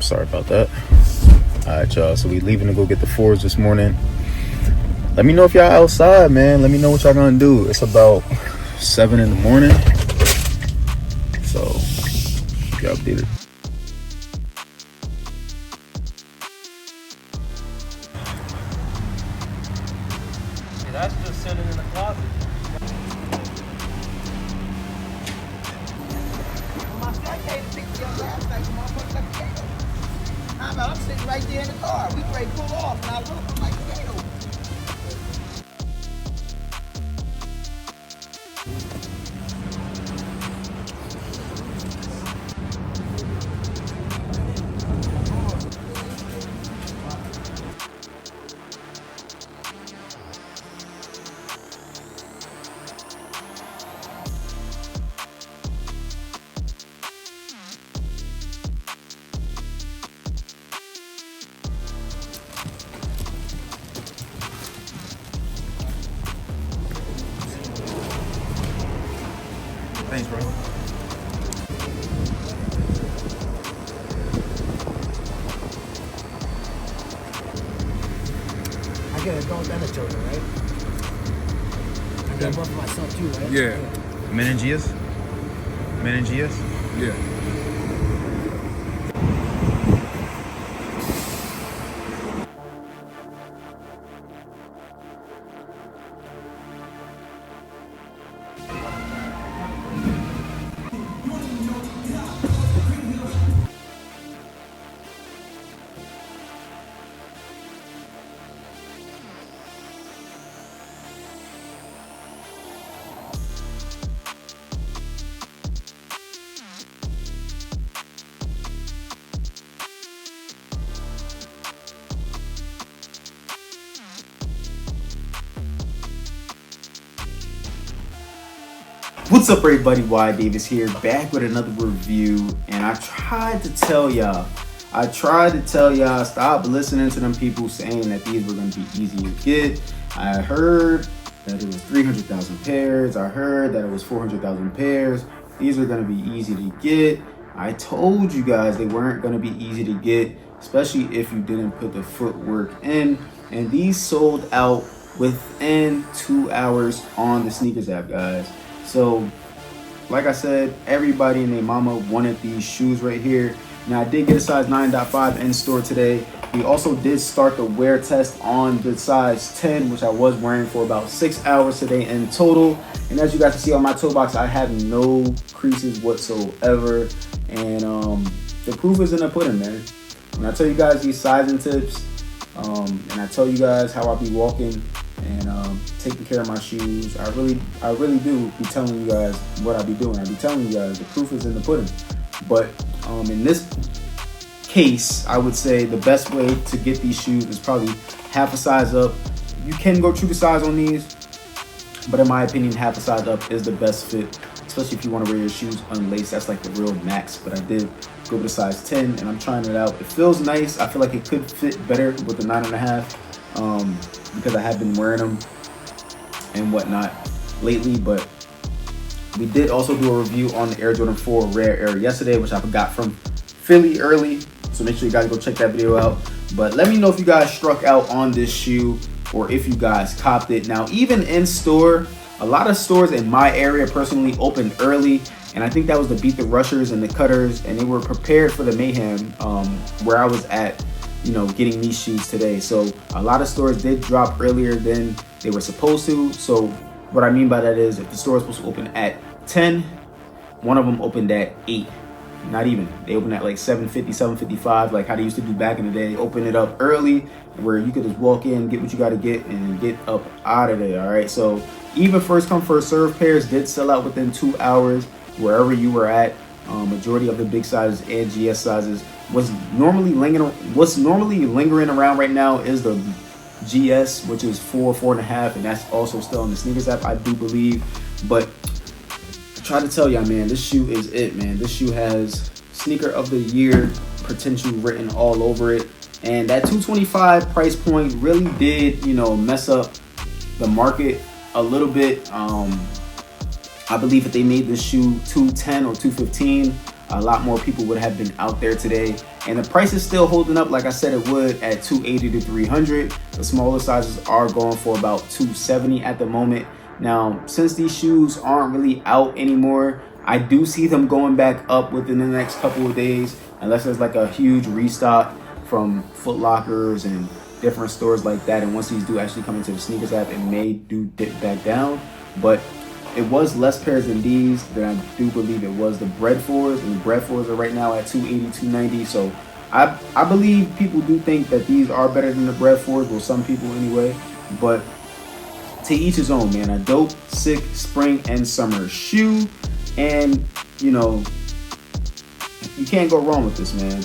Sorry about that. All right, y'all. So we leaving to go get the fours this morning. Let me know if y'all outside, man. Let me know what y'all gonna do. It's about 7 in the morning. So y'all updated. Yeah, that's just sitting in the closet. I'm sitting right there in the car. We ready to pull off, and I look, I'm like, potato. Thanks, bro. I get a adult and a children, right? I get one for myself too, right? Yeah. Meningius? Yeah. What's up, everybody? whydavis here, back with another review. And I tried to tell y'all, stop listening to them people saying that these were going to be easy to get. I heard that it was 300,000 pairs. I heard that it was 400,000 pairs. These are going to be easy to get. I told you guys they weren't going to be easy to get, especially if you didn't put the footwork in. And these sold out within 2 hours on the sneakers app, guys. So, like I said, everybody and their mama wanted these shoes right here. Now, I did get a size 9.5 in store today. We also did start the wear test on the size 10, which I was wearing for about 6 hours today in total. And as you guys can see on my toe box, I have no creases whatsoever. And the proof is in the pudding, man. When I tell you guys these sizing tips, and I tell you guys how I be walking and taking care of my shoes, I really do be telling you guys what I be doing. I be telling you guys the proof is in the pudding. But in this case, I would say the best way to get these shoes is probably half a size up. You can go true to size on these, but in my opinion, half a size up is the best fit, especially if you want to wear your shoes unlaced. That's like the real max. But I did go with a size 10 and I'm trying it out. It feels nice. I feel like it could fit better with the 9.5 because I have been wearing them and whatnot lately. But we did also do a review on the Air Jordan 4 Rare Air yesterday, which I got from Philly early. So make sure you guys go check that video out. But let me know if you guys struck out on this shoe or if you guys copped it. Now, even in store, a lot of stores in my area personally opened early. And I think that was to beat the rushers and the cutters. And they were prepared for the mayhem where I was at, you know, getting these shoes today. So a lot of stores did drop earlier than they were supposed to. So what I mean by that is if the store is supposed to open at 10, one of them opened at 8. Not even. They opened at like 7:50, 7:55, like how they used to do back in the day. Open it up early where you could just walk in, get what you got to get, and get up out of there. All right. So even first come first serve pairs did sell out within 2 hours wherever you were at. Majority of the big sizes and GS sizes. What's normally lingering around right now is the GS, which is 4.5, and that's also still on the sneakers app, I do believe. But I try to tell y'all, man, this shoe is it, man. This shoe has sneaker of the year potential written all over it. And that $225 price point really did, you know, mess up the market a little bit. I believe if they made this shoe $210 or $215, a lot more people would have been out there today. And the price is still holding up like I said it would at $280 to $300. The smaller sizes are going for about $270 at the moment. Now, since these shoes aren't really out anymore, I do see them going back up within the next couple of days, unless there's like a huge restock from Foot Lockers and different stores like that. And once these do actually come into the sneakers app, it may do dip back down. But it was less pairs than these than I do believe it was the Bread 4s, and the Bread 4s are right now at $280, $290. So I believe people do think that these are better than the Bread 4s, well, some people anyway. But to each his own, man. A dope, sick spring and summer shoe, and you know, you can't go wrong with this, man.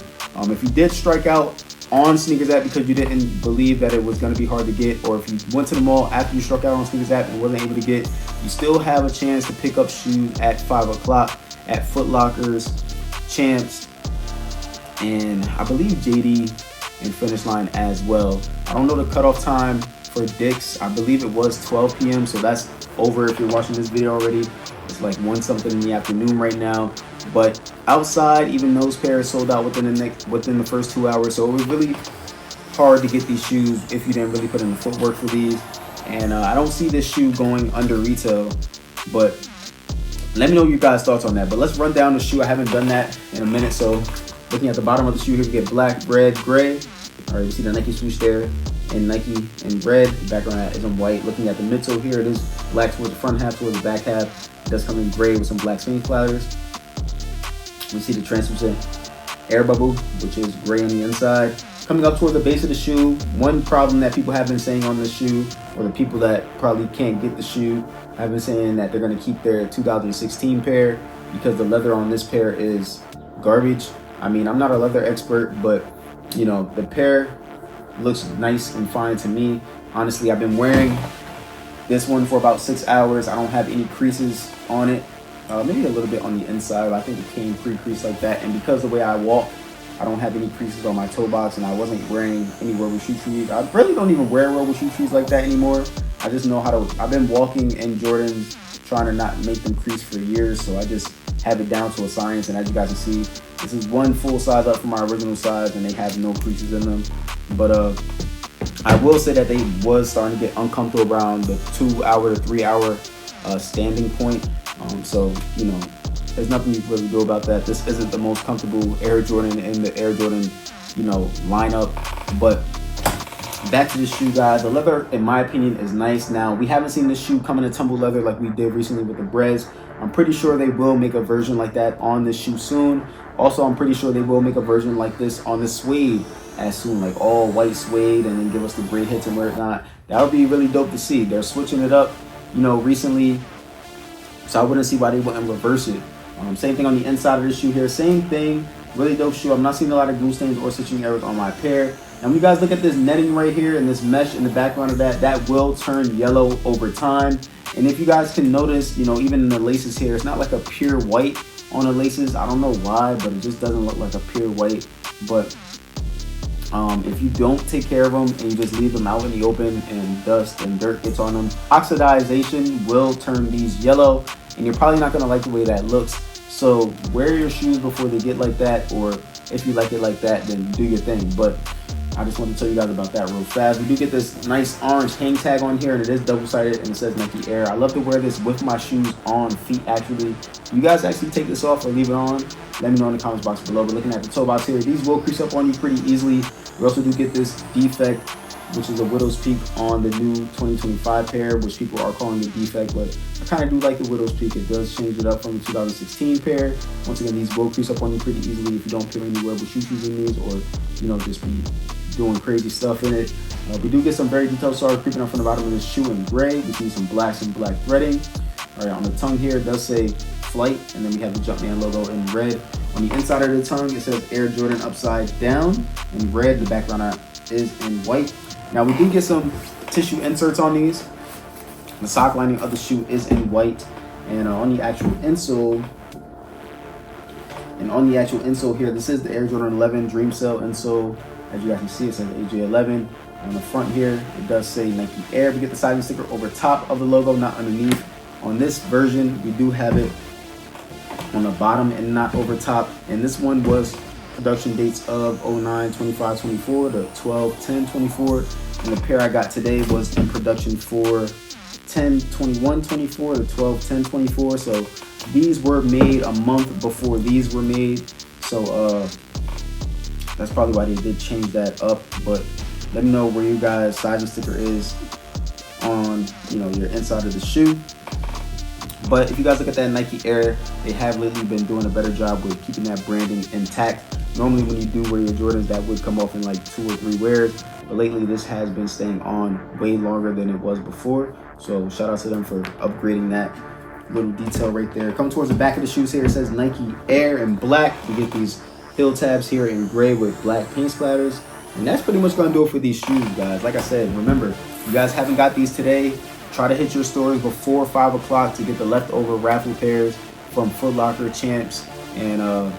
If you did strike out on Sneakers App because you didn't believe that it was going to be hard to get, or if you went to the mall after you struck out on Sneakers App and wasn't able to get, you still have a chance to pick up shoes at 5 o'clock at Foot Lockers, Champs, and I believe JD and Finish Line as well. I don't know the cutoff time for Dick's. I believe it was 12 p.m. so that's over if you're watching this video already. It's like 1 something in the afternoon right now. But outside, even those pairs sold out within the first 2 hours. So it was really hard to get these shoes if you didn't really put in the footwork for these. And I don't see this shoe going under retail, but let me know your guys' thoughts on that. But let's run down the shoe. I haven't done that in a minute. So looking at the bottom of the shoe here, we get black, red, gray. All right, you see the Nike swoosh there, and Nike in red. The background is in white. Looking at the midsole here, it is black towards the front half, towards the back half. It does come in gray with some black swing splatters. We see the translucent air bubble, which is gray on the inside. Coming up toward the base of the shoe, one problem that people have been saying on this shoe, or the people that probably can't get the shoe, have been saying that they're going to keep their 2016 pair because the leather on this pair is garbage. I mean, I'm not a leather expert, but you know, the pair looks nice and fine to me. Honestly, I've been wearing this one for about 6 hours. I don't have any creases on it. Maybe a little bit on the inside. I think it came pre-creased like that. And because the way I walk, I don't have any creases on my toe box, and I wasn't wearing any rubber shoe trees. I really don't even wear rubber shoe trees like that anymore. I just know how to. I've been walking in Jordans, trying to not make them crease for years, so I just have it down to a science. And as you guys can see, this is one full size up from my original size, and they have no creases in them. But I will say that they was starting to get uncomfortable around the 2 hour to 3 hour standing point. So, you know, there's nothing you can really do about that. This isn't the most comfortable Air Jordan in the Air Jordan, you know, lineup. But back to the shoe, guys. The leather, in my opinion, is nice. Now, we haven't seen this shoe come in a tumble leather like we did recently with the Brez. I'm pretty sure they will make a version like that on this shoe soon. Also, I'm pretty sure they will make a version like this on the suede as soon, like all white suede, and then give us the gray hits and whatnot. That would be really dope to see. They're switching it up, you know, recently. So I wouldn't see why they wouldn't reverse it. Same thing on the inside of the shoe here. Same thing. Really dope shoe. I'm not seeing a lot of glue stains or stitching errors on my pair. And when you guys look at this netting right here and this mesh in the background of that, that will turn yellow over time. And if you guys can notice, you know, even in the laces here, it's not like a pure white on the laces. I don't know why, but it just doesn't look like a pure white. But if you don't take care of them and you just leave them out in the open and dust and dirt gets on them, oxidization will turn these yellow, and you're probably not going to like the way that looks. So wear your shoes before they get like that, or if you like it like that, then do your thing. But I just want to tell you guys about that real fast. We do get this nice orange hang tag on here, and it is double-sided, and it says Nike Air. I love to wear this with my shoes on feet, actually. You guys actually take this off or leave it on? Let me know in the comments box below. But looking at the toe box here, these will crease up on you pretty easily. We also do get this defect, which is a widow's peak on the new 2025 pair, which people are calling the defect, but I kind of do like the widow's peak. It does change it up from the 2016 pair. Once again, these will crease up on you pretty easily if you don't put any rubber shoe trees in these, or, you know, just be doing crazy stuff in it. We do get some very detailed stars creeping up from the bottom of this shoe in gray. We see some blacks and black threading. All right, on the tongue here, it does say Flight, and then we have the Jumpman logo in red. On the inside of the tongue, it says Air Jordan upside down in red. The background is in white. Now, we do get some tissue inserts on these. The sock lining of the shoe is in white. And on the actual insole, here, this is the Air Jordan 11 Dream Cell insole. As you guys can see, it says AJ11. On the front here, it does say Nike Air. We get the sizing sticker over top of the logo, not underneath. On this version, we do have it on the bottom and not over top. And this one was production dates of 09/25/24 to 12/10/24, and the pair I got today was in production for 10/21/24 to 12/10/24. So these were made a month before these were made, so that's probably why they did change that up. But let me know where you guys sizing sticker is on, you know, your inside of the shoe. But if you guys look at that Nike Air, they have lately been doing a better job with keeping that branding intact. Normally when you do wear your Jordans, that would come off in like 2 or 3 wears, but lately this has been staying on way longer than it was before. So shout out to them for upgrading that little detail right there. Come towards the back of the shoes here, it says Nike Air in black. You get these heel tabs here in gray with black paint splatters. And that's pretty much gonna do it for these shoes, guys. Like I said, remember, if you guys haven't got these today, try to hit your stores before 5 o'clock to get the leftover raffle pairs from Foot Locker, Champs, and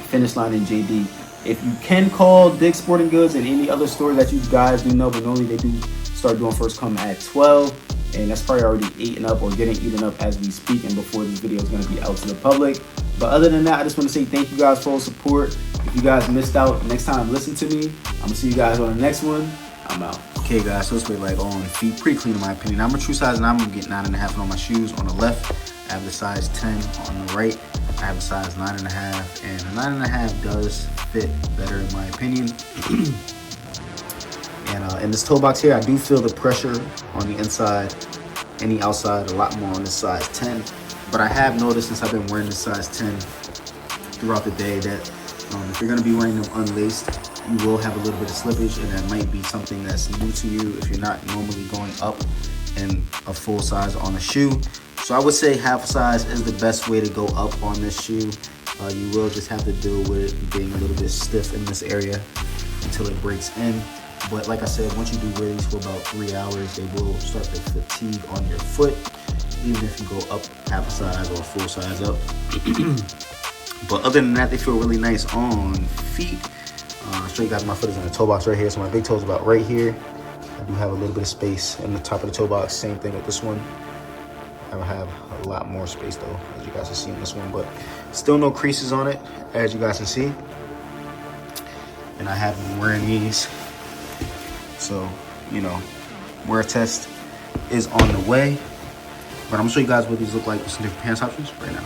Finish Line and JD. If you can call Dick's Sporting Goods and any other store that you guys do know, but normally they do start doing first come at 12, and that's probably already eaten up or getting eaten up as we speak and before this video is going to be out to the public. But other than that, I just want to say thank you guys for all support. If you guys missed out, next time listen to me. I'm gonna see you guys on the next one. I'm out. Okay guys, so it's way like on feet, pretty clean in my opinion. I'm a true size and I'm gonna get 9.5 on my shoes. On the left, I have the size 10. On the right, I have a size 9.5, and the 9.5 does fit better in my opinion. And in this toe box here, I do feel the pressure on the inside and the outside a lot more on this size 10. But I have noticed since I've been wearing this size 10 throughout the day that if you're gonna be wearing them unlaced, you will have a little bit of slippage, and that might be something that's new to you if you're not normally going up in a full size on a shoe. So I would say half size is the best way to go up on this shoe. You will just have to deal with it being a little bit stiff in this area until it breaks in. But like I said, once you do wear these for about 3 hours, they will start to fatigue on your foot, even if you go up half a size or a full size up. But other than that, they feel really nice on feet. I'll show you guys my foot is in the toe box right here. So my big toe is about right here. I do have a little bit of space in the top of the toe box. Same thing with this one. I have a lot more space though, as you guys can see in this one, but still no creases on it, as you guys can see. And I have been wearing these. So, you know, wear test is on the way. But I'm gonna show you guys what these look like with some different pants options right now.